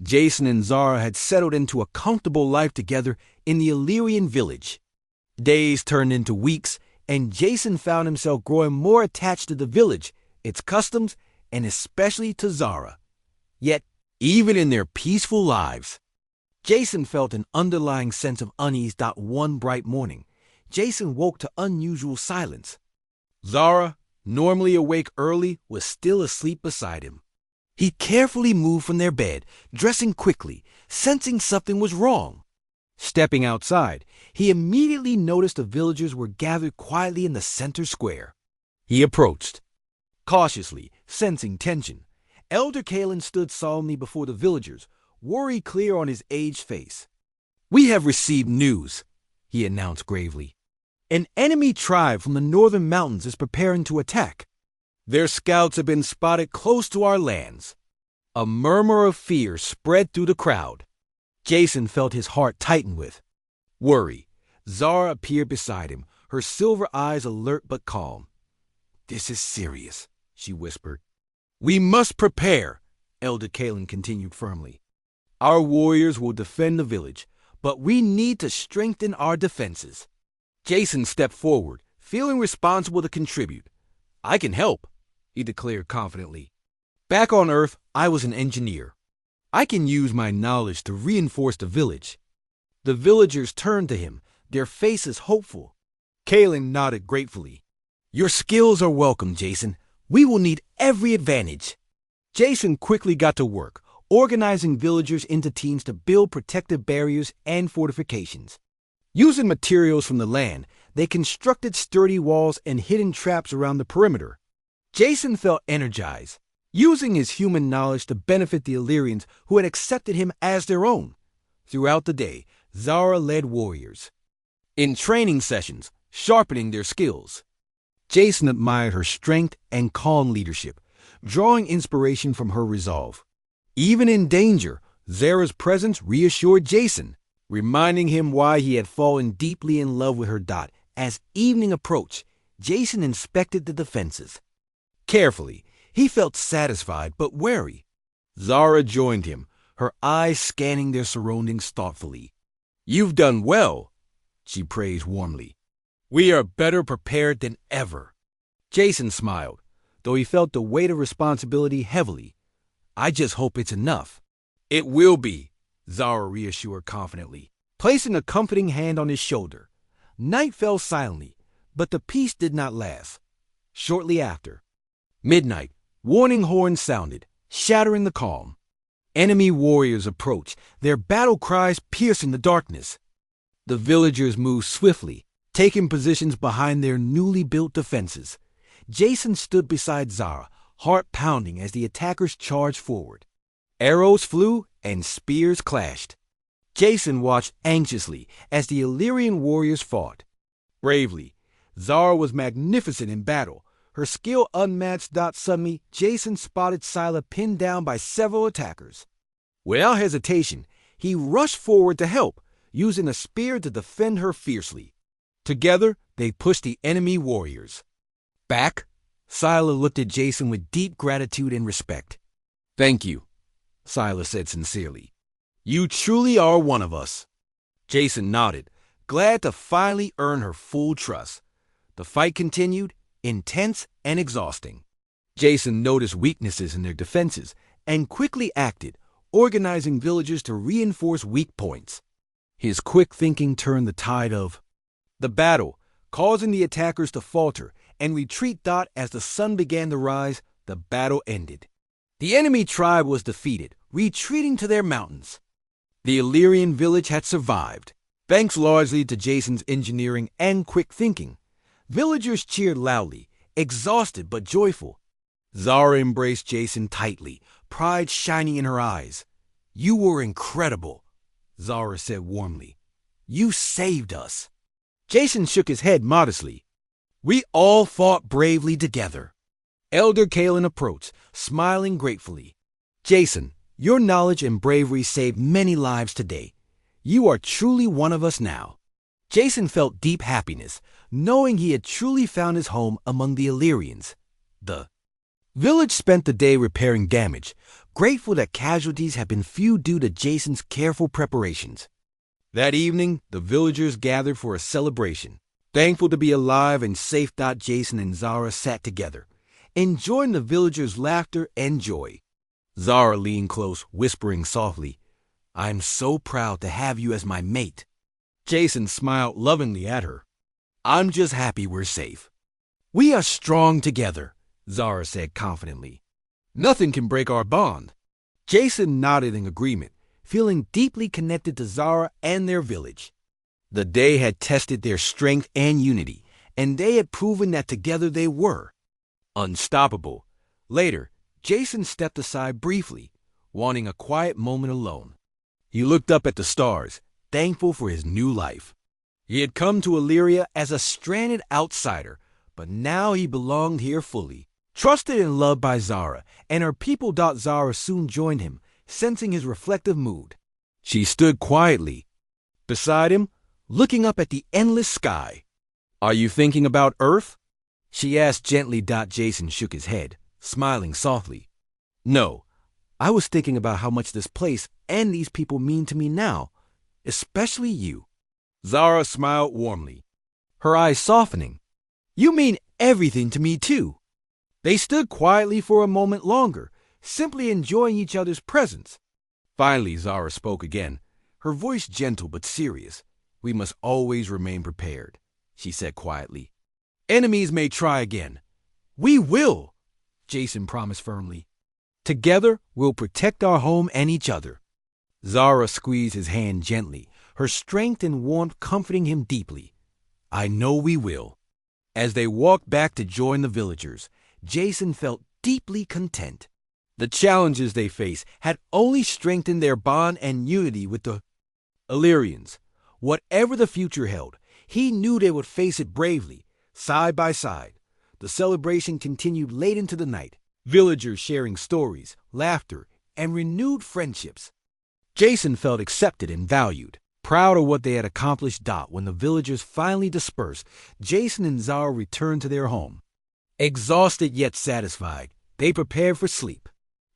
Jason and Zara had settled into a comfortable life together in the Illyrian village. Days turned into weeks, and Jason found himself growing more attached to the village, its customs, and especially to Zara. Yet, even in their peaceful lives, Jason felt an underlying sense of unease. One bright morning, Jason woke to unusual silence. Zara, normally awake early, was still asleep beside him. He carefully moved from their bed, dressing quickly, sensing something was wrong. Stepping outside, he immediately noticed the villagers were gathered quietly in the center square. He approached. Cautiously, sensing tension, Elder Kalen stood solemnly before the villagers, worry clear on his aged face. "We have received news," he announced gravely. "An enemy tribe from the northern mountains is preparing to attack. Their scouts have been spotted close to our lands." A murmur of fear spread through the crowd. Jason felt his heart tighten with worry. Zara appeared beside him, her silver eyes alert but calm. "This is serious," she whispered. "We must prepare," Elder Kalen continued firmly. "Our warriors will defend the village, but we need to strengthen our defenses." Jason stepped forward, feeling responsible to contribute. "I can help," he declared confidently. "Back on Earth, I was an engineer. I can use my knowledge to reinforce the village." The villagers turned to him, their faces hopeful. Kalen nodded gratefully. "Your skills are welcome, Jason. We will need every advantage." Jason quickly got to work, organizing villagers into teams to build protective barriers and fortifications. Using materials from the land, they constructed sturdy walls and hidden traps around the perimeter. Jason felt energized, using his human knowledge to benefit the Illyrians who had accepted him as their own. Throughout the day, Zara led warriors in training sessions, sharpening their skills. Jason admired her strength and calm leadership, drawing inspiration from her resolve. Even in danger, Zara's presence reassured Jason, reminding him why he had fallen deeply in love with her. As evening approached, Jason inspected the defenses. Carefully, he felt satisfied but wary. Zara joined him, her eyes scanning their surroundings thoughtfully. "You've done well," she praised warmly. "We are better prepared than ever." Jason smiled, though he felt the weight of responsibility heavily. "I just hope it's enough." "It will be," Zara reassured confidently, placing a comforting hand on his shoulder. Night fell silently, but the peace did not last. Shortly after midnight, warning horns sounded, shattering the calm. Enemy warriors approached, their battle cries piercing the darkness. The villagers moved swiftly, taking positions behind their newly built defenses. Jason stood beside Zara, heart pounding as the attackers charged forward. Arrows flew and spears clashed. Jason watched anxiously as the Illyrian warriors fought. Bravely, Zara was magnificent in battle, her skill unmatched. Suddenly, Jason spotted Scylla pinned down by several attackers. Without hesitation, he rushed forward to help, using a spear to defend her fiercely. Together, they pushed the enemy warriors back. Scylla looked at Jason with deep gratitude and respect. "Thank you," Scylla said sincerely. "You truly are one of us." Jason nodded, glad to finally earn her full trust. The fight continued, intense and exhausting. Jason noticed weaknesses in their defenses and quickly acted, organizing villagers to reinforce weak points. His quick thinking turned the tide of the battle, causing the attackers to falter and retreat. As the sun began to rise, the battle ended. The enemy tribe was defeated, retreating to their mountains. The Illyrian village had survived, thanks largely to Jason's engineering and quick thinking. Villagers cheered loudly, exhausted but joyful. Zara embraced Jason tightly, pride shining in her eyes. "You were incredible," Zara said warmly. "You saved us." Jason shook his head modestly. "We all fought bravely together." Elder Kalen approached, smiling gratefully. "Jason, your knowledge and bravery saved many lives today. You are truly one of us now." Jason felt deep happiness, knowing he had truly found his home among the Illyrians. The village spent the day repairing damage, grateful that casualties had been few due to Jason's careful preparations. That evening, the villagers gathered for a celebration. Thankful to be alive and safe, Jason and Zara sat together, enjoying the villagers' laughter and joy. Zara leaned close, whispering softly, "I'm so proud to have you as my mate." Jason smiled lovingly at her. "I'm just happy we're safe." "We are strong together," Zara said confidently. "Nothing can break our bond." Jason nodded in agreement, feeling deeply connected to Zara and their village. The day had tested their strength and unity, and they had proven that together they were unstoppable. Later, Jason stepped aside briefly, wanting a quiet moment alone. He looked up at the stars, thankful for his new life. He had come to Illyria as a stranded outsider, but now he belonged here fully. Trusted and loved by Zara, and her people. Zara soon joined him, sensing his reflective mood. She stood quietly beside him, looking up at the endless sky. "Are you thinking about Earth?" she asked gently. Jason shook his head, smiling softly. "No, I was thinking about how much this place and these people mean to me now, especially you." Zara smiled warmly, her eyes softening. "You mean everything to me too." They stood quietly for a moment longer, simply enjoying each other's presence. Finally, Zara spoke again, her voice gentle but serious. "We must always remain prepared," she said quietly. "Enemies may try again." "We will," Jason promised firmly. "Together, we'll protect our home and each other." Zara squeezed his hand gently, her strength and warmth comforting him deeply. "I know we will." As they walked back to join the villagers, Jason felt deeply content. The challenges they faced had only strengthened their bond and unity with the Illyrians. Whatever the future held, he knew they would face it bravely, side by side. The celebration continued late into the night, villagers sharing stories, laughter, and renewed friendships. Jason felt accepted and valued, proud of what they had accomplished. When the villagers finally dispersed, Jason and Zara returned to their home. Exhausted yet satisfied, they prepared for sleep.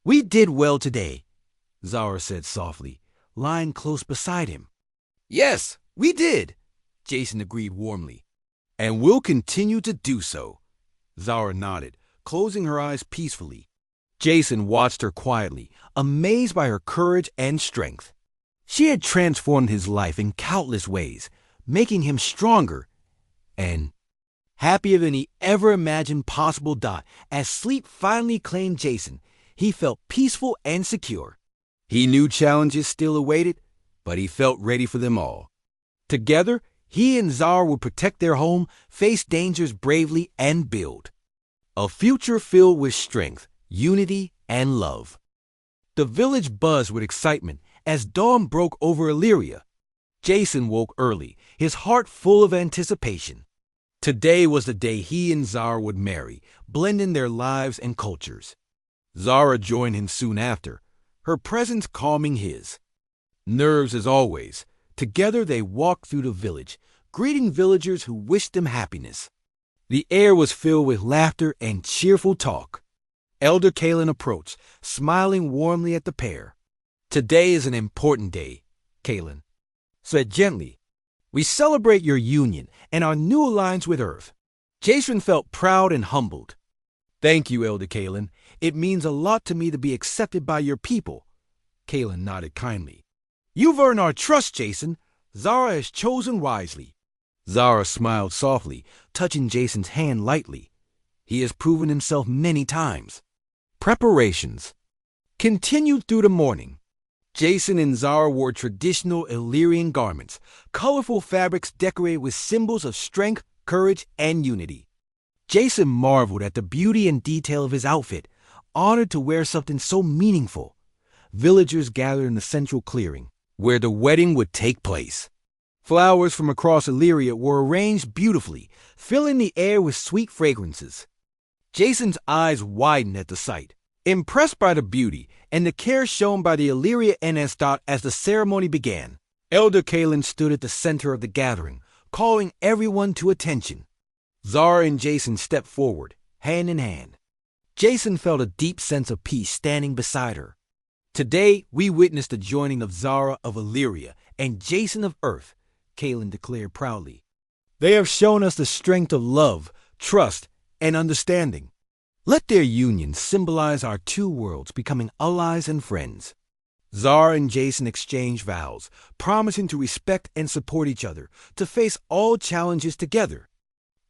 "We did well today," Zara said softly, lying close beside him. "Yes, we did," Jason agreed warmly. "And we'll continue to do so," Zara nodded, closing her eyes peacefully. Jason watched her quietly, amazed by her courage and strength. She had transformed his life in countless ways, making him stronger and happier than he ever imagined possible. As sleep finally claimed Jason, he felt peaceful and secure. He knew challenges still awaited, but he felt ready for them all. Together, he and Zara would protect their home, face dangers bravely, and build a future filled with strength, unity, and love. The village buzzed with excitement as dawn broke over Illyria. Jason woke early, his heart full of anticipation. Today was the day he and Zara would marry, blending their lives and cultures. Zara joined him soon after, her presence calming his nerves as always. Together they walked through the village, greeting villagers who wished them happiness. The air was filled with laughter and cheerful talk. Elder Kalen approached, smiling warmly at the pair. "Today is an important day," Kalen said gently. "We celebrate your union and our new alliance with Earth." Jason felt proud and humbled. "Thank you, Elder Kalen. It means a lot to me to be accepted by your people." Kalen nodded kindly. "You've earned our trust, Jason. Zara has chosen wisely." Zara smiled softly, touching Jason's hand lightly. "He has proven himself many times." Preparations continued through the morning. Jason and Zara wore traditional Illyrian garments, colorful fabrics decorated with symbols of strength, courage, and unity. Jason marveled at the beauty and detail of his outfit, honored to wear something so meaningful. Villagers gathered in the central clearing, where the wedding would take place. Flowers from across Illyria were arranged beautifully, filling the air with sweet fragrances. Jason's eyes widened at the sight, impressed by the beauty and the care shown by the Illyria NS. As the ceremony began, Elder Kalen stood at the center of the gathering, calling everyone to attention. Zara and Jason stepped forward, hand in hand. Jason felt a deep sense of peace standing beside her. Today, we witnessed the joining of Zara of Illyria and Jason of Earth, Kalen declared proudly. They have shown us the strength of love, trust, and understanding. Let their union symbolize our two worlds becoming allies and friends. Zara and Jason exchange vows, promising to respect and support each other, to face all challenges together,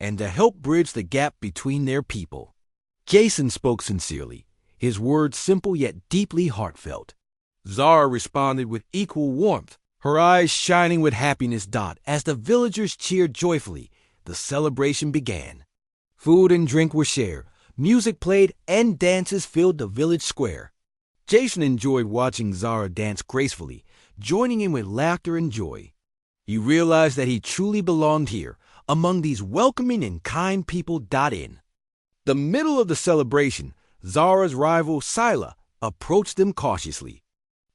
and to help bridge the gap between their people. Jason spoke sincerely, his words simple yet deeply heartfelt. Zara responded with equal warmth, her eyes shining with happiness. As the villagers cheered joyfully, the celebration began. Food and drink were shared, music played, and dances filled the village square. Jason enjoyed watching Zara dance gracefully, joining in with laughter and joy. He realized that he truly belonged here, among these welcoming and kind people. In the middle of the celebration, Zara's rival, Scylla, approached them cautiously.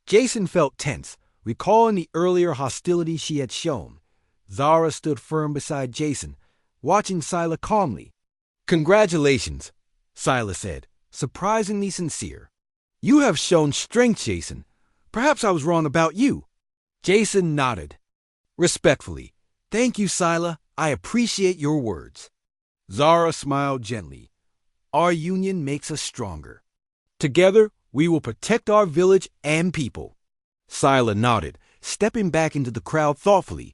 Jason felt tense, recalling the earlier hostility she had shown. Zara stood firm beside Jason, watching Scylla calmly. "Congratulations," Scylla said, surprisingly sincere. "You have shown strength, Jason. Perhaps I was wrong about you." Jason nodded. Respectfully, "Thank you, Scylla. I appreciate your words." Zara smiled gently. "Our union makes us stronger. Together, we will protect our village and people." Scylla nodded, stepping back into the crowd thoughtfully.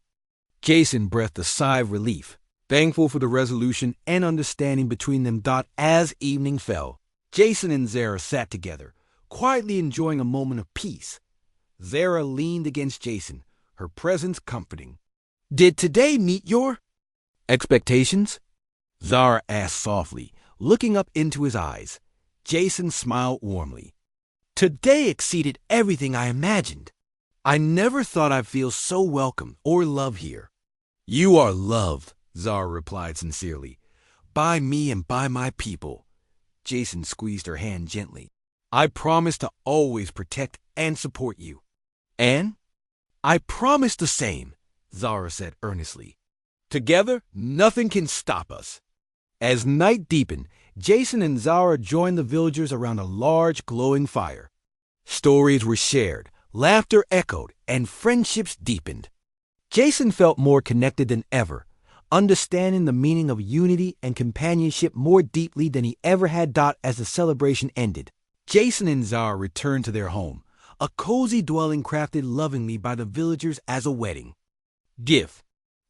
Jason breathed a sigh of relief, thankful for the resolution and understanding between them. As evening fell, Jason and Zara sat together, quietly enjoying a moment of peace. Zara leaned against Jason, her presence comforting. "Did today meet your expectations?" Zara asked softly, looking up into his eyes. Jason smiled warmly. "Today exceeded everything I imagined. I never thought I'd feel so welcome or loved here." "You are loved," Zara replied sincerely, "by me and by my people." Jason squeezed her hand gently. "I promise to always protect and support you." "And I promise the same," Zara said earnestly. "Together, nothing can stop us." As night deepened, Jason and Zara joined the villagers around a large glowing fire. Stories were shared, laughter echoed, and friendships deepened. Jason felt more connected than ever, understanding the meaning of unity and companionship more deeply than he ever had. As the celebration ended, Jason and Zara returned to their home, a cozy dwelling crafted lovingly by the villagers as a wedding gift.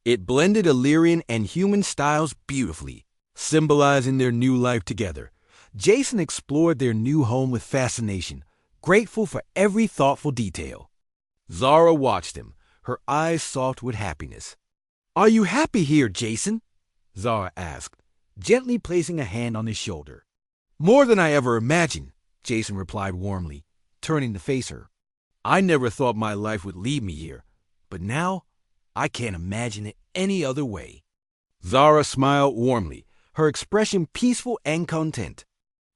It blended Illyrian and human styles beautifully, symbolizing their new life together. Jason explored their new home with fascination, grateful for every thoughtful detail. Zara watched him, her eyes soft with happiness. "Are you happy here, Jason?" Zara asked, gently placing a hand on his shoulder. "More than I ever imagined," Jason replied warmly, turning to face her. "I never thought my life would lead me here, but now I can't imagine it any other way." Zara smiled warmly, her expression peaceful and content.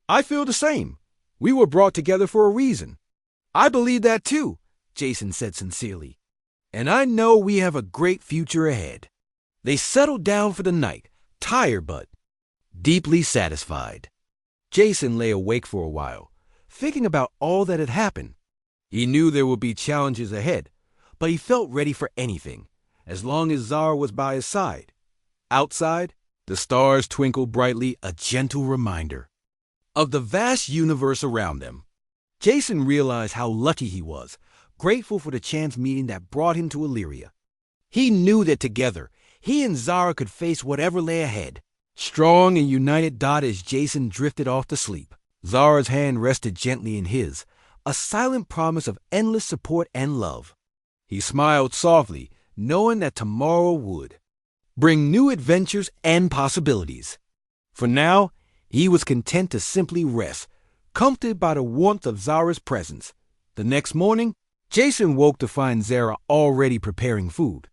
"I feel the same. We were brought together for a reason." "I believe that too," Jason said sincerely. "And I know we have a great future ahead." They settled down for the night, tired but deeply satisfied. Jason lay awake for a while, thinking about all that had happened. He knew there would be challenges ahead, but he felt ready for anything, as long as Zara was by his side. Outside, the stars twinkled brightly, a gentle reminder of the vast universe around them. Jason realized how lucky he was, grateful for the chance meeting that brought him to Illyria. He knew that together, he and Zara could face whatever lay ahead. Strong and united. As Jason drifted off to sleep, Zara's hand rested gently in his, a silent promise of endless support and love. He smiled softly, knowing that tomorrow would bring new adventures and possibilities. For now, he was content to simply rest, comforted by the warmth of Zara's presence. The next morning, Jason woke to find Zara already preparing food.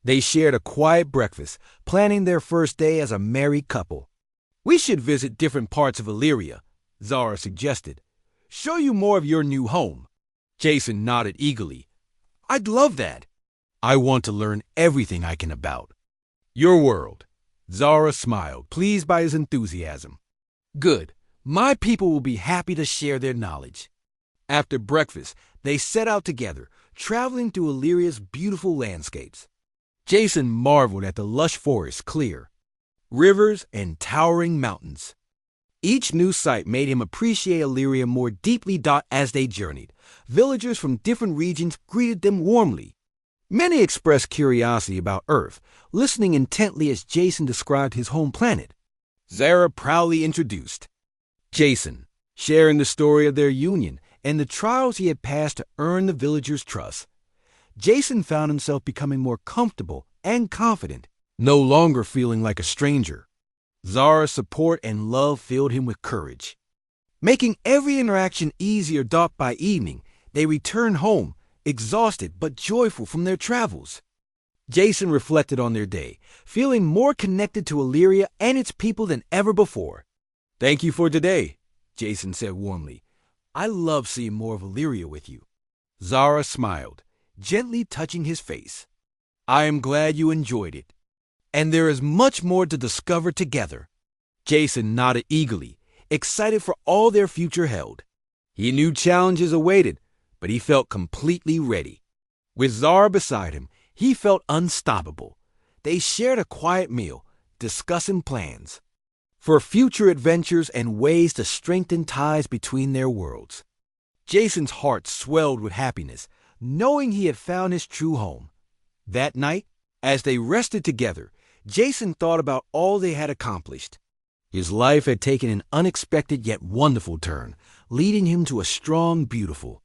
They shared a quiet breakfast, planning their first day as a married couple. "We should visit different parts of Illyria," Zara suggested. "Show you more of your new home." Jason nodded eagerly. "I'd love that. I want to learn everything I can about your world." Zara smiled, pleased by his enthusiasm. "Good. My people will be happy to share their knowledge." After breakfast, they set out together, traveling through Illyria's beautiful landscapes. Jason marveled at the lush forests, clear rivers, and towering mountains. Each new sight made him appreciate Illyria more deeply. As they journeyed, villagers from different regions greeted them warmly. Many expressed curiosity about Earth, listening intently as Jason described his home planet. Zara proudly introduced Jason, sharing the story of their union and the trials he had passed to earn the villagers' trust. Jason found himself becoming more comfortable and confident, no longer feeling like a stranger. Zara's support and love filled him with courage, making every interaction easier. By evening, they returned home, exhausted but joyful from their travels. Jason reflected on their day, feeling more connected to Illyria and its people than ever before. "Thank you for today," Jason said warmly. "I love seeing more of Illyria with you." Zara smiled, gently touching his face. "I am glad you enjoyed it, and there is much more to discover together." Jason nodded eagerly, excited for all their future held. He knew challenges awaited, but he felt completely ready. With Zara beside him, he felt unstoppable. They shared a quiet meal, discussing plans for future adventures and ways to strengthen ties between their worlds. Jason's heart swelled with happiness, knowing he had found his true home. That night, as they rested together, Jason thought about all they had accomplished. His life had taken an unexpected yet wonderful turn, leading him to a strong, beautiful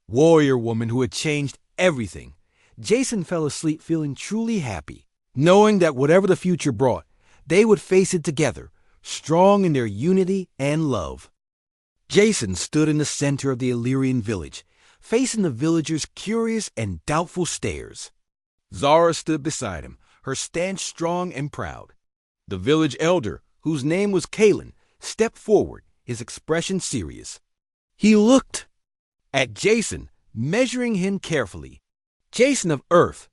warrior woman who had changed everything. Jason fell asleep feeling truly happy, knowing that whatever the future brought, they would face it together, strong in their unity and love. Jason stood in the center of the Illyrian village, facing the villagers' curious and doubtful stares. Zara stood beside him, her stance strong and proud. The village elder, whose name was Kalen, stepped forward, his expression serious. He looked at Jason, measuring him carefully. "Jason of Earth,"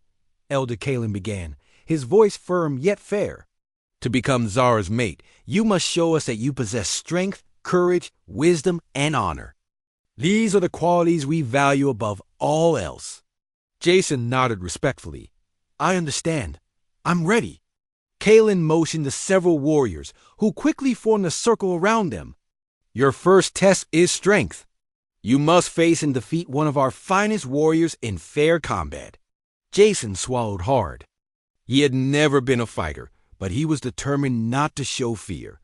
Elder Kalen began, his voice firm yet fair. "To become Zara's mate, you must show us that you possess strength, courage, wisdom, and honor. These are the qualities we value above all else." Jason nodded respectfully. "I understand. I'm ready." Kalen motioned to several warriors, who quickly formed a circle around them. "Your first test is strength. You must face and defeat one of our finest warriors in fair combat." Jason swallowed hard. He had never been a fighter, but he was determined not to show fear.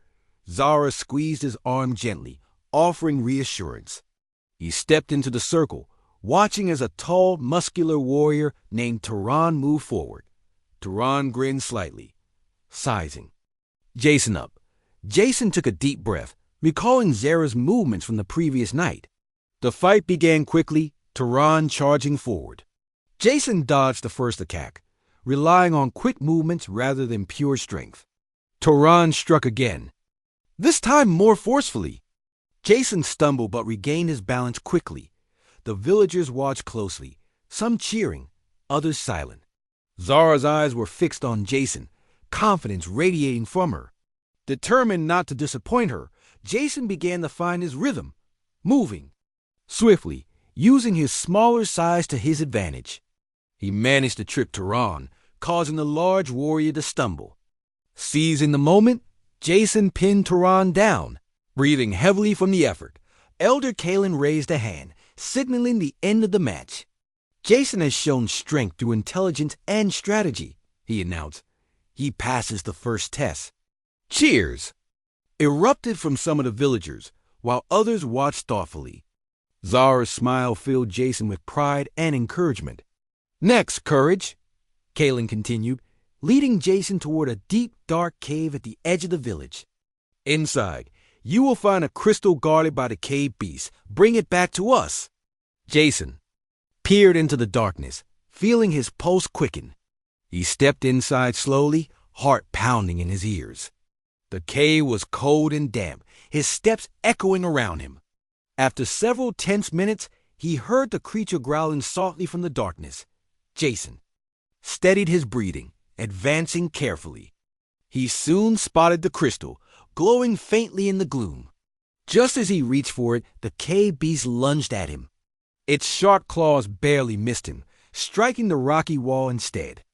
Zara squeezed his arm gently, offering reassurance. He stepped into the circle, watching as a tall, muscular warrior named Turan moved forward. Turan grinned slightly, sizing Jason up. Jason took a deep breath, recalling Zara's movements from the previous night. The fight began quickly, Turan charging forward. Jason dodged the first attack, relying on quick movements rather than pure strength. Turan struck again, this time more forcefully. Jason stumbled but regained his balance quickly. The villagers watched closely, some cheering, others silent. Zara's eyes were fixed on Jason, confidence radiating from her. Determined not to disappoint her, Jason began to find his rhythm, moving swiftly, using his smaller size to his advantage. He managed to trip Turan, causing the large warrior to stumble. Seizing the moment, Jason pinned Turan down. Breathing heavily from the effort, Elder Kalen raised a hand, signaling the end of the match. "Jason has shown strength through intelligence and strategy," he announced. "He passes the first test." Cheers erupted from some of the villagers, while others watched thoughtfully. Zara's smile filled Jason with pride and encouragement. "Next, courage," Kalen continued, leading Jason toward a deep, dark cave at the edge of the village. "Inside, you will find a crystal guarded by the cave beast. Bring it back to us." Jason peered into the darkness, feeling his pulse quicken. He stepped inside slowly, heart pounding in his ears. The cave was cold and damp, his steps echoing around him. After several tense minutes, he heard the creature growling softly from the darkness. Jason steadied his breathing, advancing carefully. He soon spotted the crystal, glowing faintly in the gloom. Just as he reached for it, the cave beast lunged at him. Its sharp claws barely missed him, striking the rocky wall instead.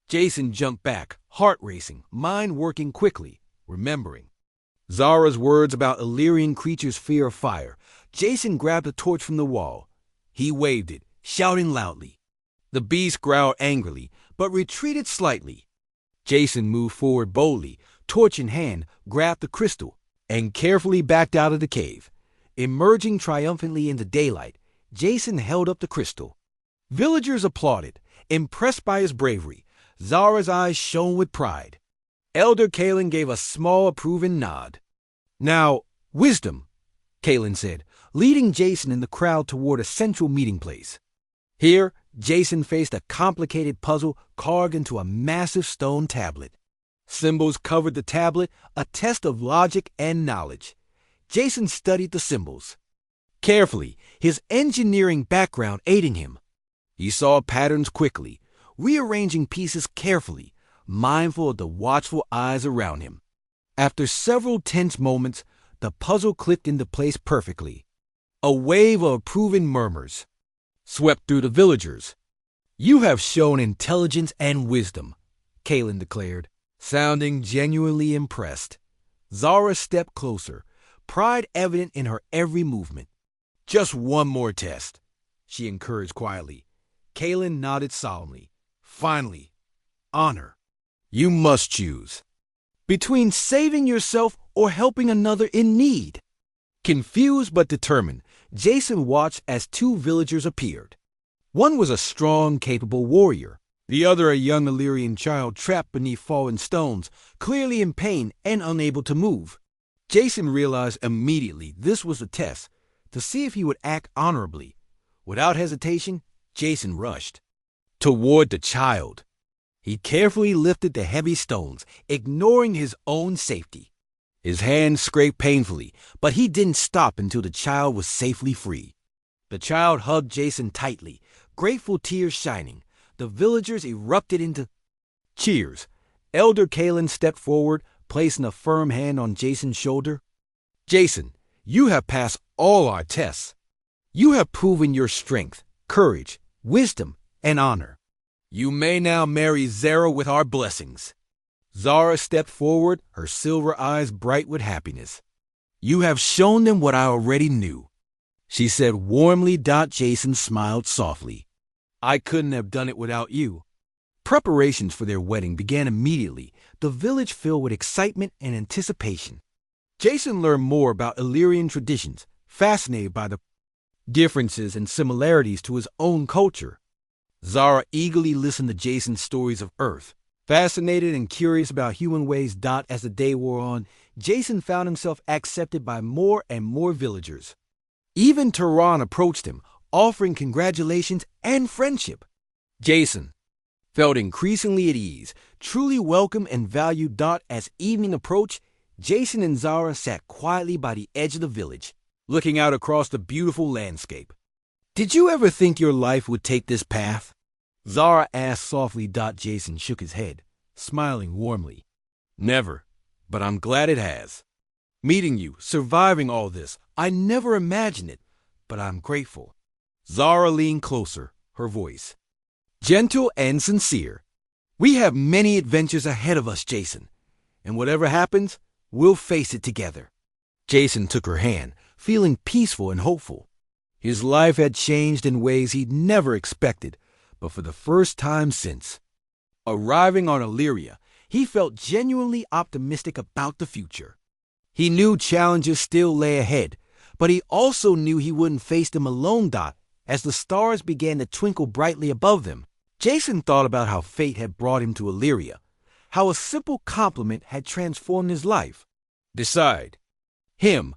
Jason jumped back, heart racing, mind working quickly, remembering Zara's words about Illyrian creatures' fear of fire. Jason grabbed a torch from the wall. He waved it, shouting loudly. The beast growled angrily, but retreated slightly. Jason moved forward boldly, torch in hand, grabbed the crystal, and carefully backed out of the cave. Emerging triumphantly into daylight, Jason held up the crystal. Villagers applauded, impressed by his bravery. Zara's eyes shone with pride. Elder Kalen gave a small approving nod. "Now, wisdom," Kalen said, leading Jason and the crowd toward a central meeting place. Here, Jason faced a complicated puzzle carved into a massive stone tablet. Symbols covered the tablet, a test of logic and knowledge. Jason studied the symbols carefully, his engineering background aiding him. He saw patterns quickly, rearranging pieces carefully, mindful of the watchful eyes around him. After several tense moments, the puzzle clicked into place perfectly. A wave of approving murmurs swept through the villagers. "You have shown intelligence and wisdom," Kalen declared, sounding genuinely impressed. Zara stepped closer, pride evident in her every movement. "Just one more test," she encouraged quietly. Kalen nodded solemnly. "Finally, honor. You must choose between saving yourself or helping another in need." Confused but determined, Jason watched as two villagers appeared. One was a strong, capable warrior. The other a young Illyrian child trapped beneath fallen stones, clearly in pain and unable to move. Jason realized immediately this was a test, to see if he would act honorably. Without hesitation, Jason rushed toward the child. He carefully lifted the heavy stones, ignoring his own safety. His hands scraped painfully, but he didn't stop until the child was safely free. The child hugged Jason tightly, grateful tears shining. The villagers erupted into cheers. Elder Kalen stepped forward, placing a firm hand on Jason's shoulder. "Jason, you have passed all our tests. You have proven your strength, courage, wisdom, and honor. You may now marry Zara with our blessings." Zara stepped forward, her silver eyes bright with happiness. "You have shown them what I already knew," she said warmly. Jason smiled softly. "I couldn't have done it without you." Preparations for their wedding began immediately, the village filled with excitement and anticipation. Jason learned more about Illyrian traditions, fascinated by the differences and similarities to his own culture. Zara eagerly listened to Jason's stories of Earth, fascinated and curious about human ways. As the day wore on, Jason found himself accepted by more and more villagers. Even Tehran approached him, offering congratulations and friendship. Jason felt increasingly at ease, truly welcome and valued. As evening approached, Jason and Zara sat quietly by the edge of the village, looking out across the beautiful landscape. "Did you ever think your life would take this path?" Zara asked softly. Jason shook his head, smiling warmly. "Never, but I'm glad it has. Meeting you, surviving all this, I never imagined it, but I'm grateful." Zara leaned closer, her voice gentle and sincere. "We have many adventures ahead of us, Jason, and whatever happens, we'll face it together." Jason took her hand, feeling peaceful and hopeful. His life had changed in ways he'd never expected, but for the first time since arriving on Illyria, he felt genuinely optimistic about the future. He knew challenges still lay ahead, but he also knew he wouldn't face them alone. As the stars began to twinkle brightly above them, Jason thought about how fate had brought him to Illyria, how a simple compliment had transformed his life. Beside him,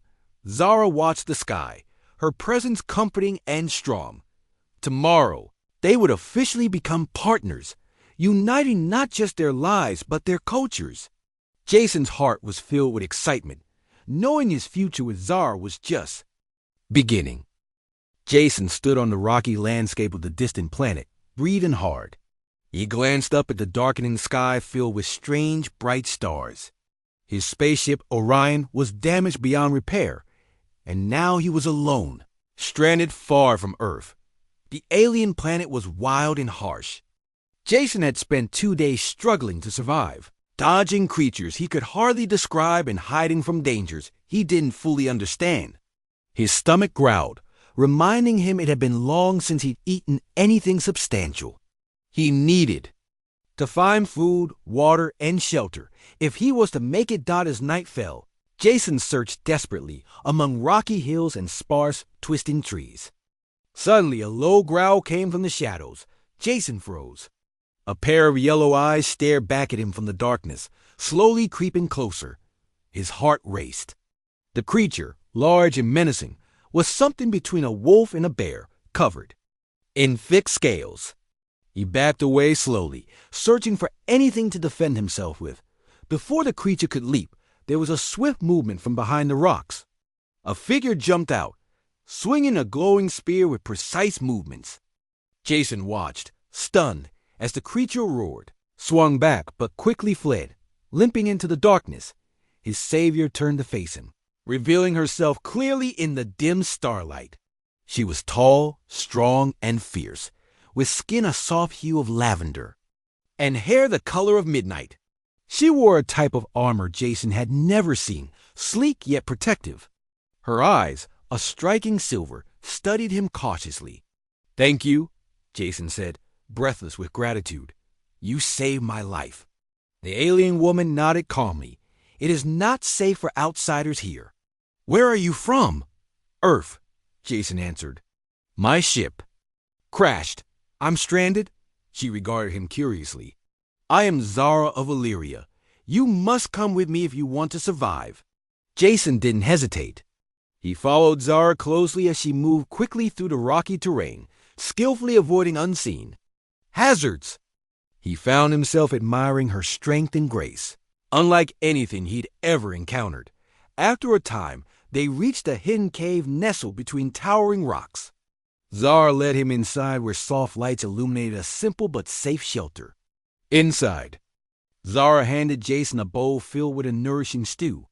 Zara watched the sky, her presence comforting and strong. Tomorrow, they would officially become partners, uniting not just their lives but their cultures. Jason's heart was filled with excitement, knowing his future with Zara was just beginning. Jason stood on the rocky landscape of the distant planet, breathing hard. He glanced up at the darkening sky filled with strange, bright stars. His spaceship, Orion, was damaged beyond repair, And now he was alone, stranded far from Earth. The alien planet was wild and harsh. Jason had spent 2 days struggling to survive, dodging creatures he could hardly describe and hiding from dangers he didn't fully understand. His stomach growled, reminding him it had been long since he'd eaten anything substantial. He needed to find food, water, and shelter if he was to make it. As night fell, Jason searched desperately among rocky hills and sparse, twisting trees. Suddenly, a low growl came from the shadows. Jason froze. A pair of yellow eyes stared back at him from the darkness, slowly creeping closer. His heart raced. The creature, large and menacing, was something between a wolf and a bear, covered in thick scales. He backed away slowly, searching for anything to defend himself with. Before the creature could leap, there was a swift movement from behind the rocks. A figure jumped out, swinging a glowing spear with precise movements. Jason watched, stunned, as the creature roared, swung back but quickly fled, limping into the darkness. His savior turned to face him, revealing herself clearly in the dim starlight. She was tall, strong, and fierce, with skin a soft hue of lavender, and hair the color of midnight. She wore a type of armor Jason had never seen, sleek yet protective. Her eyes, a striking silver, studied him cautiously. "Thank you," Jason said, breathless with gratitude. "You saved my life." The alien woman nodded calmly. "It is not safe for outsiders here." "Where are you from?" "Earth," Jason answered. "My ship crashed. I'm stranded." She regarded him curiously. "I am Zara of Illyria. You must come with me if you want to survive." Jason didn't hesitate. He followed Zara closely as she moved quickly through the rocky terrain, skillfully avoiding unseen hazards. He found himself admiring her strength and grace, unlike anything he'd ever encountered. After a time, they reached a hidden cave nestled between towering rocks. Zara led him inside where soft lights illuminated a simple but safe shelter. Inside, Zara handed Jason a bowl filled with a nourishing stew.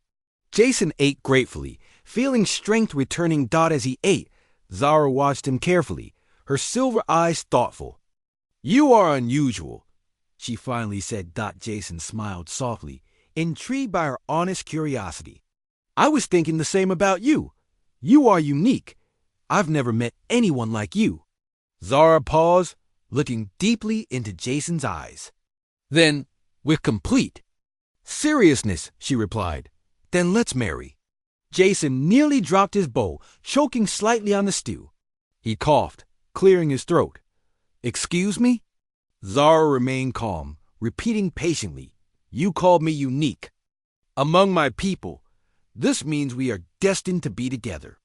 Jason ate gratefully, feeling strength returning. As he ate, Zara watched him carefully, her silver eyes thoughtful. "You are unusual," she finally said. Jason smiled softly, intrigued by her honest curiosity. "I was thinking the same about you. You are unique. I've never met anyone like you." Zara paused, looking deeply into Jason's eyes. Then, with complete seriousness, she replied, "Then let's marry." Jason nearly dropped his bowl, choking slightly on the stew. He coughed, clearing his throat. "Excuse me?" Zara remained calm, repeating patiently, "You called me unique. Among my people, this means we are destined to be together.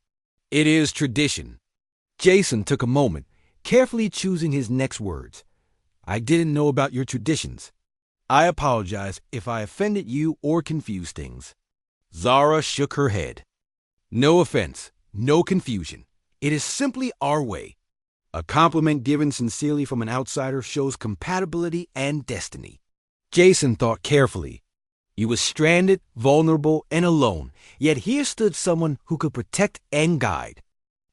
It is tradition." Jason took a moment, carefully choosing his next words. "I didn't know about your traditions. I apologize if I offended you or confused things." Zara shook her head. "No offense, no confusion. It is simply our way." A compliment given sincerely from an outsider shows compatibility and destiny. Jason thought carefully. He was stranded, vulnerable, and alone, yet here stood someone who could protect and guide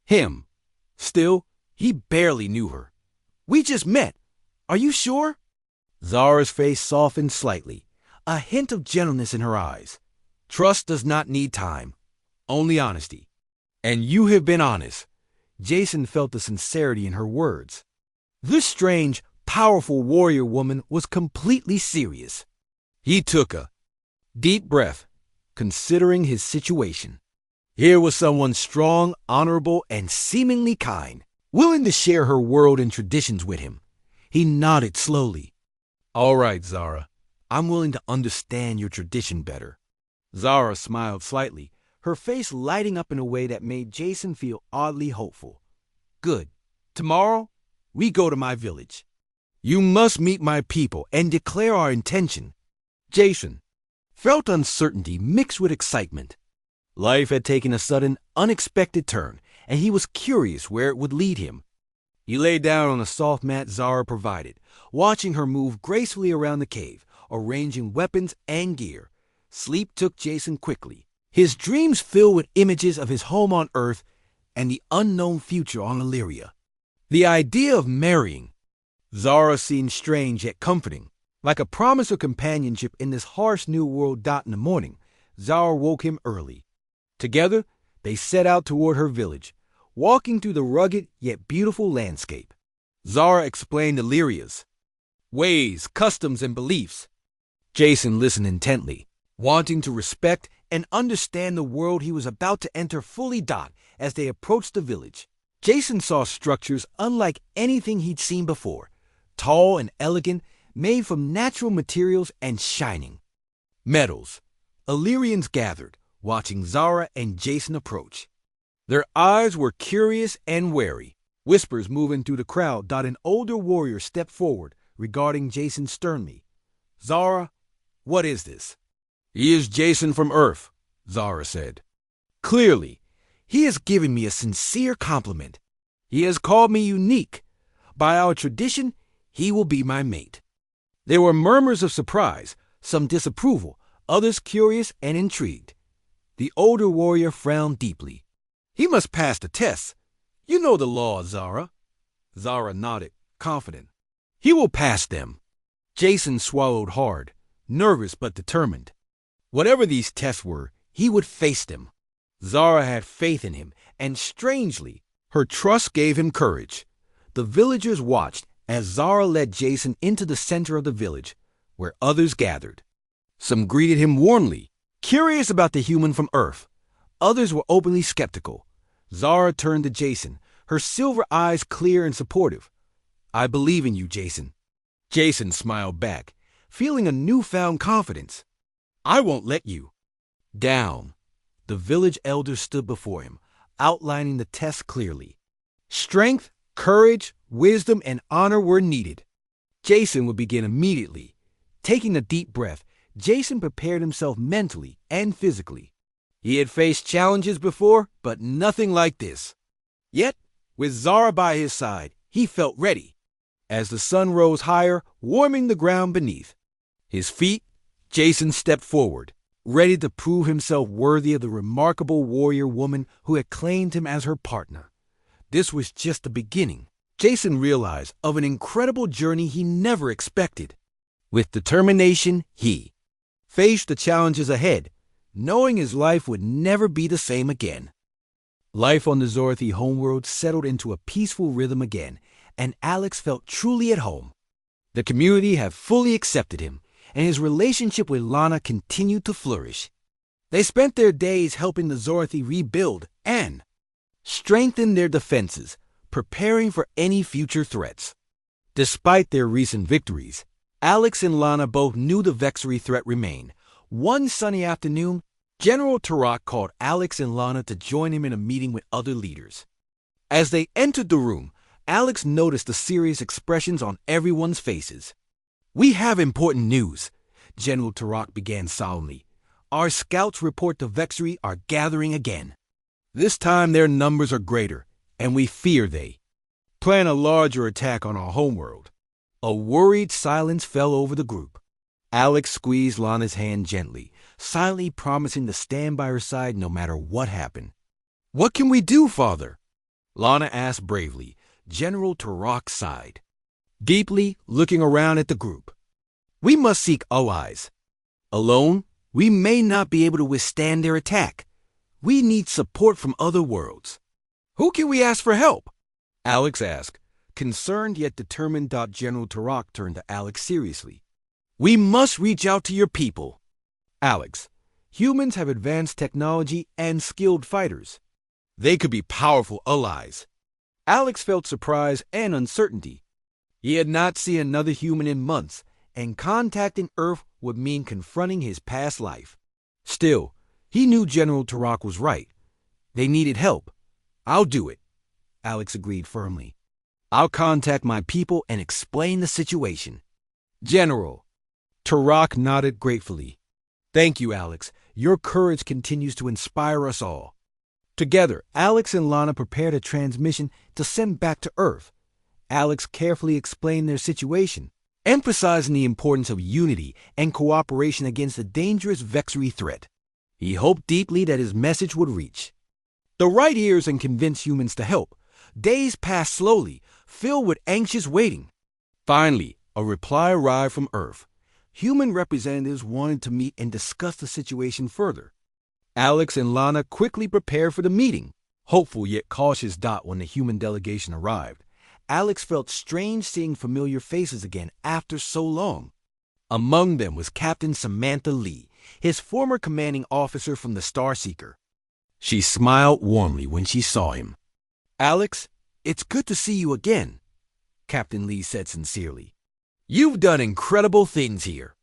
him. Still, he barely knew her. "We just met. Are you sure?" Zara's face softened slightly, a hint of gentleness in her eyes. "Trust does not need time, only honesty. And you have been honest." Jason felt the sincerity in her words. This strange, powerful warrior woman was completely serious. He took a deep breath, considering his situation. Here was someone strong, honorable, and seemingly kind, willing to share her world and traditions with him. He nodded slowly. "All right, Zara. I'm willing to understand your tradition better." Zara smiled slightly, her face lighting up in a way that made Jason feel oddly hopeful. "Good. Tomorrow, we go to my village. You must meet my people and declare our intention." Jason felt uncertainty mixed with excitement. Life had taken a sudden, unexpected turn, and he was curious where it would lead him. He lay down on the soft mat Zara provided, watching her move gracefully around the cave, arranging weapons and gear. Sleep took Jason quickly, his dreams filled with images of his home on Earth and the unknown future on Illyria. The idea of marrying Zara seemed strange yet comforting. Like a promise of companionship in this harsh new world. In the morning, Zara woke him early. Together, they set out toward her village, walking through the rugged yet beautiful landscape. Zara explained Illyria's ways, customs, and beliefs. Jason listened intently, wanting to respect and understand the world he was about to enter fully. As they approached the village, Jason saw structures unlike anything he'd seen before, tall and elegant, made from natural materials and shining metals. Illyrians gathered, watching Zara and Jason approach. Their eyes were curious and wary. Whispers moving through the crowd. An older warrior stepped forward, regarding Jason sternly. Zara, what is this? He is Jason from Earth, Zara said. Clearly, he has given me a sincere compliment. He has called me unique. By our tradition, he will be my mate. There were murmurs of surprise, some disapproval, others curious and intrigued. The older warrior frowned deeply. He must pass the tests. You know the law, Zara. Zara nodded, confident. He will pass them. Jason swallowed hard, nervous but determined. Whatever these tests were, he would face them. Zara had faith in him, and strangely, her trust gave him courage. The villagers watched as Zara led Jason into the center of the village, where others gathered. Some greeted him warmly, curious about the human from Earth. Others were openly skeptical. Zara turned to Jason, her silver eyes clear and supportive. I believe in you, Jason. Jason smiled back, feeling a newfound confidence. I won't let you down. The village elders stood before him, outlining the test clearly. Strength, courage, wisdom, and honor were needed. Jason would begin immediately. Taking a deep breath, Jason prepared himself mentally and physically. He had faced challenges before, but nothing like this. Yet, with Zara by his side, he felt ready. As the sun rose higher, warming the ground beneath his feet, Jason stepped forward, ready to prove himself worthy of the remarkable warrior woman who had claimed him as her partner. This was just the beginning, Jason realized, of an incredible journey he never expected. With determination, he faced the challenges ahead, knowing his life would never be the same again. Life on the Zorthi homeworld settled into a peaceful rhythm again, and Alex felt truly at home. The community had fully accepted him, and his relationship with Lana continued to flourish. They spent their days helping the Zorthi rebuild and strengthen their defenses, preparing for any future threats. Despite their recent victories, Alex and Lana both knew the Vexery threat remained. One sunny afternoon, General Turok called Alex and Lana to join him in a meeting with other leaders. As they entered the room, Alex noticed the serious expressions on everyone's faces. We have important news, General Turok began solemnly. Our scouts report the Vexery are gathering again. This time their numbers are greater, and we fear they plan a larger attack on our homeworld. A worried silence fell over the group. Alex squeezed Lana's hand gently, silently promising to stand by her side no matter what happened. What can we do, Father? Lana asked bravely. General Turok sighed deeply, looking around at the group. We must seek allies. Alone, we may not be able to withstand their attack. We need support from other worlds. Who can we ask for help? Alex asked, concerned yet determined. General Turok turned to Alex seriously. We must reach out to your people. Alex, humans have advanced technology and skilled fighters. They could be powerful allies. Alex felt surprise and uncertainty. He had not seen another human in months, and contacting Earth would mean confronting his past life. Still, he knew General Turok was right. They needed help. I'll do it, Alex agreed firmly. I'll contact my people and explain the situation. General, Turok nodded gratefully. Thank you, Alex. Your courage continues to inspire us all. Together, Alex and Lana prepared a transmission to send back to Earth. Alex carefully explained their situation, emphasizing the importance of unity and cooperation against the dangerous Vexery threat. He hoped deeply that his message would reach the right ears and convince humans to help. Days passed slowly, filled with anxious waiting. Finally, a reply arrived from Earth. Human representatives wanted to meet and discuss the situation further. Alex and Lana quickly prepared for the meeting. Hopeful yet cautious when the human delegation arrived. Alex felt strange seeing familiar faces again after so long. Among them was Captain Samantha Lee, his former commanding officer from the Starseeker. She smiled warmly when she saw him. "Alex, it's good to see you again," Captain Lee said sincerely. "You've done incredible things here."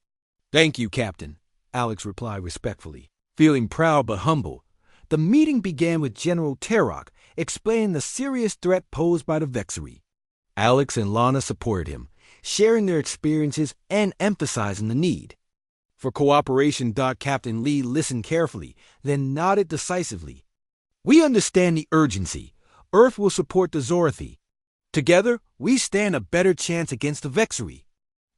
"Thank you, Captain," Alex replied respectfully, feeling proud but humble. The meeting began with General Terok explaining the serious threat posed by the Vexery. Alex and Lana supported him, sharing their experiences and emphasizing the need for cooperation. Captain Lee listened carefully, then nodded decisively. "We understand the urgency. Earth will support the Zorthi. Together, we stand a better chance against the Vexery."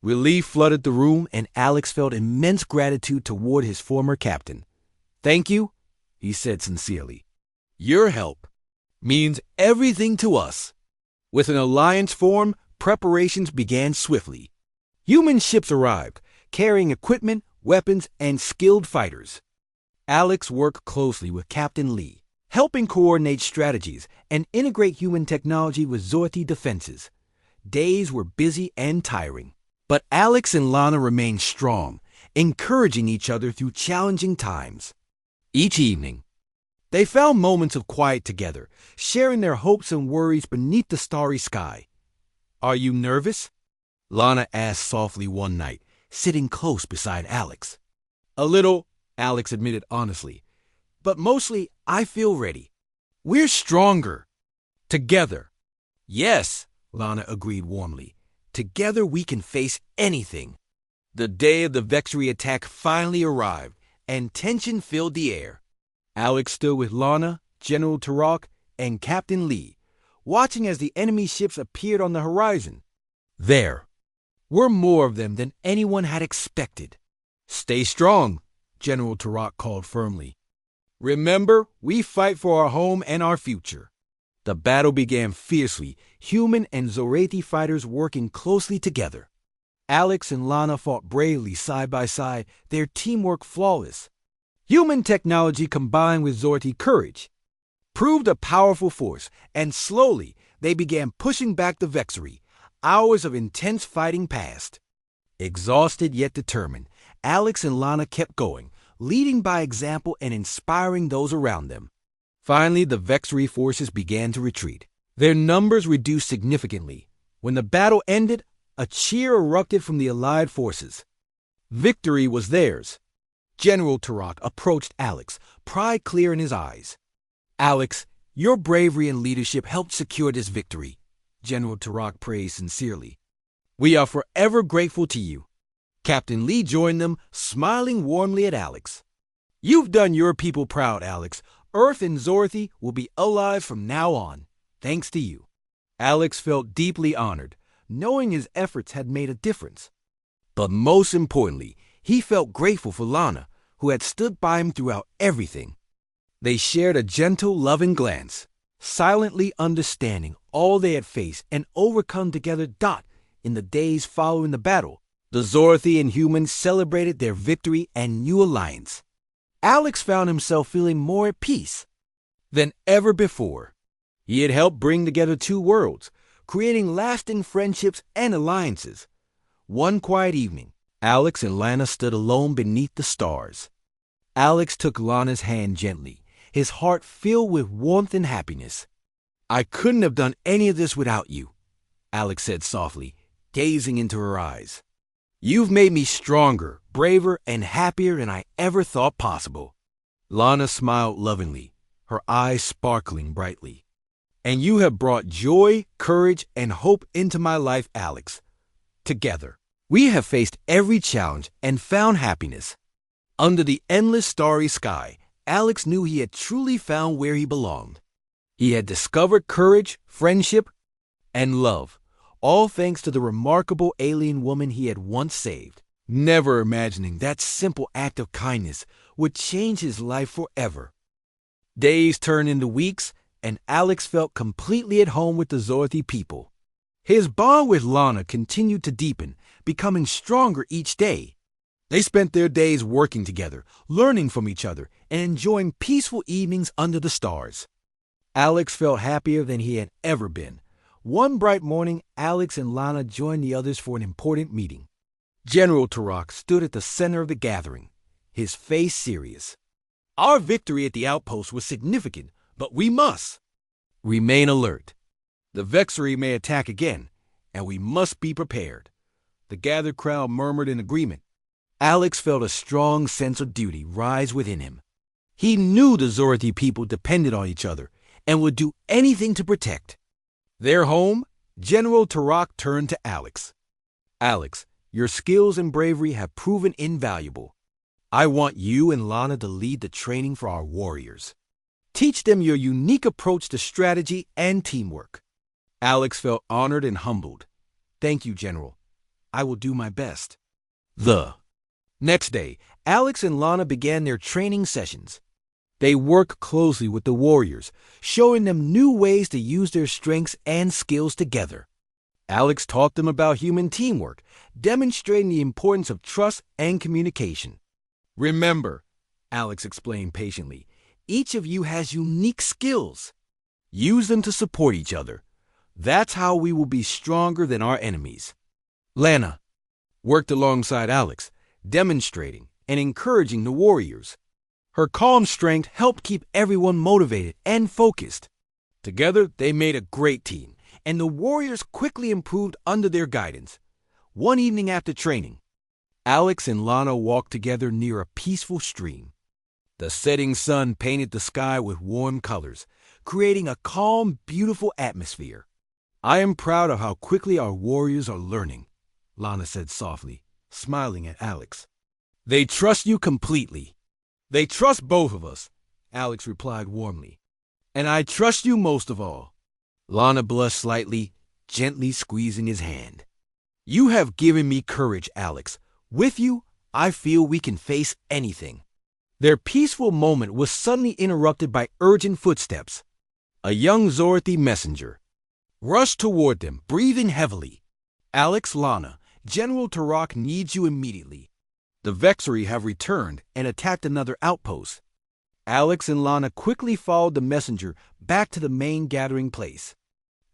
Relief flooded the room, and Alex felt immense gratitude toward his former captain. "Thank you," he said sincerely. "Your help means everything to us." With an alliance formed, preparations began swiftly. Human ships arrived, carrying equipment, weapons, and skilled fighters. Alex worked closely with Captain Lee, helping coordinate strategies and integrate human technology with Zorthi defenses. Days were busy and tiring, but Alex and Lana remained strong, encouraging each other through challenging times. Each evening, they found moments of quiet together, sharing their hopes and worries beneath the starry sky. "Are you nervous?" Lana asked softly one night, sitting close beside Alex. "A little," Alex admitted honestly, "but mostly I feel ready. We're stronger together." "Yes," Lana agreed warmly. "Together we can face anything." The day of the Vexery attack finally arrived, and tension filled the air. Alex stood with Lana, General Turok, and Captain Lee, watching as the enemy ships appeared on the horizon. There were more of them than anyone had expected. "Stay strong," General Turok called firmly. "Remember, we fight for our home and our future." The battle began fiercely, human and Zorati fighters working closely together. Alex and Lana fought bravely side by side, their teamwork flawless. Human technology combined with Zorti courage proved a powerful force, and slowly they began pushing back the Vexery. Hours of intense fighting passed. Exhausted yet determined, Alex and Lana kept going, leading by example and inspiring those around them. Finally, the Vexery forces began to retreat. Their numbers reduced significantly. When the battle ended, a cheer erupted from the allied forces. Victory was theirs. General Turok approached Alex, pride clear in his eyes. "Alex, your bravery and leadership helped secure this victory," General Turok praised sincerely. "We are forever grateful to you." Captain Lee joined them, smiling warmly at Alex. "You've done your people proud, Alex. Earth and Zorthi will be alive from now on, thanks to you." Alex felt deeply honored, knowing his efforts had made a difference. But most importantly, he felt grateful for Lana, who had stood by him throughout everything. They shared a gentle, loving glance, silently understanding all they had faced and overcome together. In the days following the battle, the Zorthi and humans celebrated their victory and new alliance. Alex found himself feeling more at peace than ever before. He had helped bring together two worlds, creating lasting friendships and alliances. One quiet evening, Alex and Lana stood alone beneath the stars. Alex took Lana's hand gently, his heart filled with warmth and happiness. "I couldn't have done any of this without you," Alex said softly, gazing into her eyes. "You've made me stronger, braver, and happier than I ever thought possible." Lana smiled lovingly, her eyes sparkling brightly. "And you have brought joy, courage, and hope into my life, Alex. Together, we have faced every challenge and found happiness." Under the endless starry sky, Alex knew he had truly found where he belonged. He had discovered courage, friendship, and love, all thanks to the remarkable alien woman he had once saved. never imagining that simple act of kindness would change his life forever. Days turned into weeks, and Alex felt completely at home with the Zorthy people. His bond with Lana continued to deepen, becoming stronger each day. They spent their days working together, learning from each other, and enjoying peaceful evenings under the stars. Alex felt happier than he had ever been. One bright morning, Alex and Lana joined the others for an important meeting. General Turok stood at the center of the gathering, his face serious. Our victory at the outpost was significant, but we must remain alert. The Vexery may attack again, and we must be prepared. The gathered crowd murmured in agreement. Alex felt a strong sense of duty rise within him. He knew the Zorthy people depended on each other and would do anything to protect their home. General Turok turned to Alex. Alex, your skills and bravery have proven invaluable. I want you and Lana to lead the training for our warriors. Teach them your unique approach to strategy and teamwork. Alex felt honored and humbled. Thank you, General. I will do my best. The next day, Alex and Lana began their training sessions. They worked closely with the warriors, showing them new ways to use their strengths and skills together. Alex taught them about human teamwork, demonstrating the importance of trust and communication. Remember, Alex explained patiently, each of you has unique skills. Use them to support each other. That's how we will be stronger than our enemies. Lana worked alongside Alex, demonstrating and encouraging the warriors. Her calm strength helped keep everyone motivated and focused. Together, they made a great team, and the warriors quickly improved under their guidance. One evening after training, Alex and Lana walked together near a peaceful stream. The setting sun painted the sky with warm colors, creating a calm, beautiful atmosphere. I am proud of how quickly our warriors are learning, Lana said softly, smiling at Alex. They trust you completely. They trust both of us, Alex replied warmly. And I trust you most of all. Lana blushed slightly, gently squeezing his hand. You have given me courage, Alex. With you, I feel we can face anything. Their peaceful moment was suddenly interrupted by urgent footsteps. A young Zorthy messenger rushed toward them, breathing heavily. Alex, Lana, General Turok needs you immediately. The Vexery have returned and attacked another outpost. Alex and Lana quickly followed the messenger back to the main gathering place.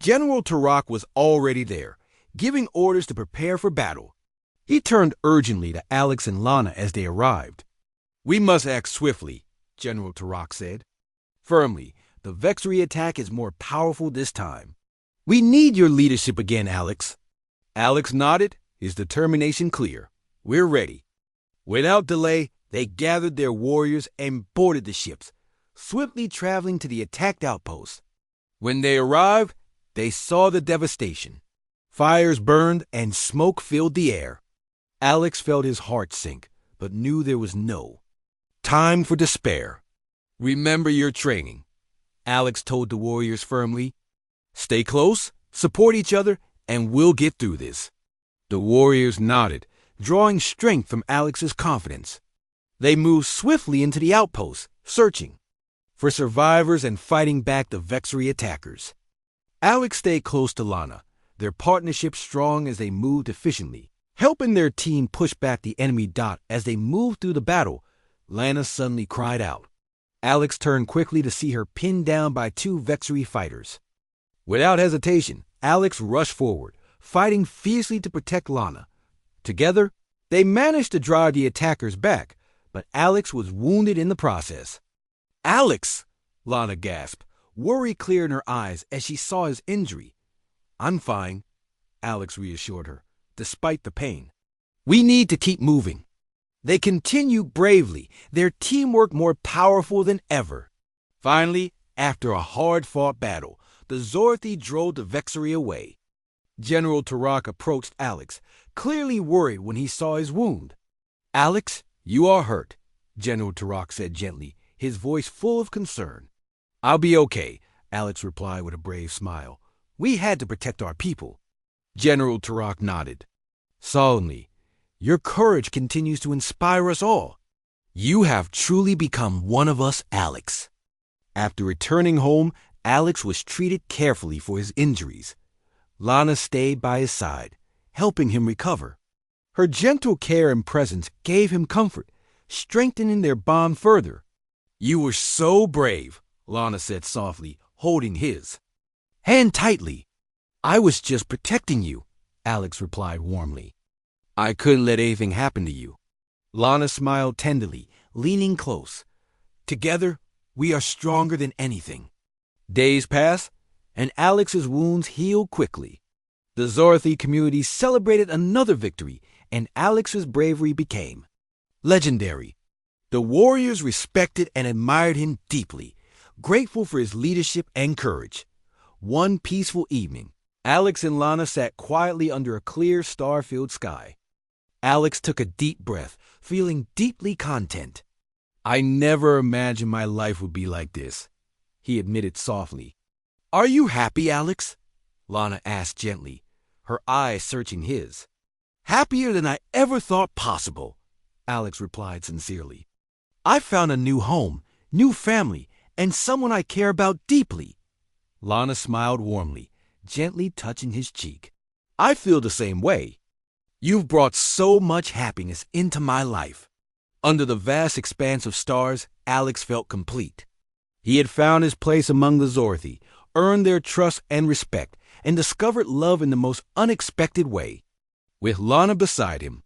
General Turok was already there, giving orders to prepare for battle. He turned urgently to Alex and Lana as they arrived. We must act swiftly, General Turok said. Firmly, the Vexery attack is more powerful this time. We need your leadership again, Alex. Alex nodded, his determination clear. We're ready. Without delay, they gathered their warriors and boarded the ships, swiftly traveling to the attacked outpost. When they arrived, they saw the devastation. Fires burned and smoke filled the air. Alex felt his heart sink, but knew there was no time for despair. Remember your training, Alex told the warriors firmly. Stay close, support each other, and we'll get through this. The warriors nodded, drawing strength from Alex's confidence. They moved swiftly into the outpost, searching for survivors and fighting back the Vexery attackers. Alex stayed close to Lana, their partnership strong as they moved efficiently, helping their team push back the enemy dot as they moved through the battle. Lana suddenly cried out. Alex turned quickly to see her pinned down by two Vexery fighters. Without hesitation, Alex rushed forward, fighting fiercely to protect Lana. Together, they managed to drive the attackers back, but Alex was wounded in the process. Alex! Lana gasped, worry clear in her eyes as she saw his injury. I'm fine, Alex reassured her, despite the pain. We need to keep moving. They continued bravely, their teamwork more powerful than ever. Finally, after a hard-fought battle, the Zorthy drove the Vexery away. General Turok approached Alex, clearly worried when he saw his wound. Alex, you are hurt, General Turok said gently, his voice full of concern. I'll be okay, Alex replied with a brave smile. We had to protect our people. General Turok nodded. Solemnly, Your courage continues to inspire us all. You have truly become one of us, Alex." After returning home, Alex was treated carefully for his injuries. Lana stayed by his side, helping him recover. Her gentle care and presence gave him comfort, strengthening their bond further. "You were so brave," Lana said softly, holding his hand tightly. "I was just protecting you," Alex replied warmly. "I couldn't let anything happen to you." Lana smiled tenderly, leaning close. "Together, we are stronger than anything." Days passed, and Alex's wounds healed quickly. The Zorthy community celebrated another victory, and Alex's bravery became legendary. The warriors respected and admired him deeply, grateful for his leadership and courage. One peaceful evening, Alex and Lana sat quietly under a clear, star-filled sky. Alex took a deep breath, feeling deeply content. "I never imagined my life would be like this," he admitted softly. "Are you happy, Alex?" Lana asked gently, her eyes searching his. "Happier than I ever thought possible," Alex replied sincerely. "I found a new home, new family, and someone I care about deeply." Lana smiled warmly, gently touching his cheek. "I feel the same way. You've brought so much happiness into my life." Under the vast expanse of stars, Alex felt complete. He had found his place among the Zorthy, earned their trust and respect, and discovered love in the most unexpected way. With Lana beside him,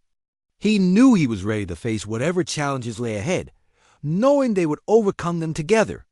he knew he was ready to face whatever challenges lay ahead, knowing they would overcome them together.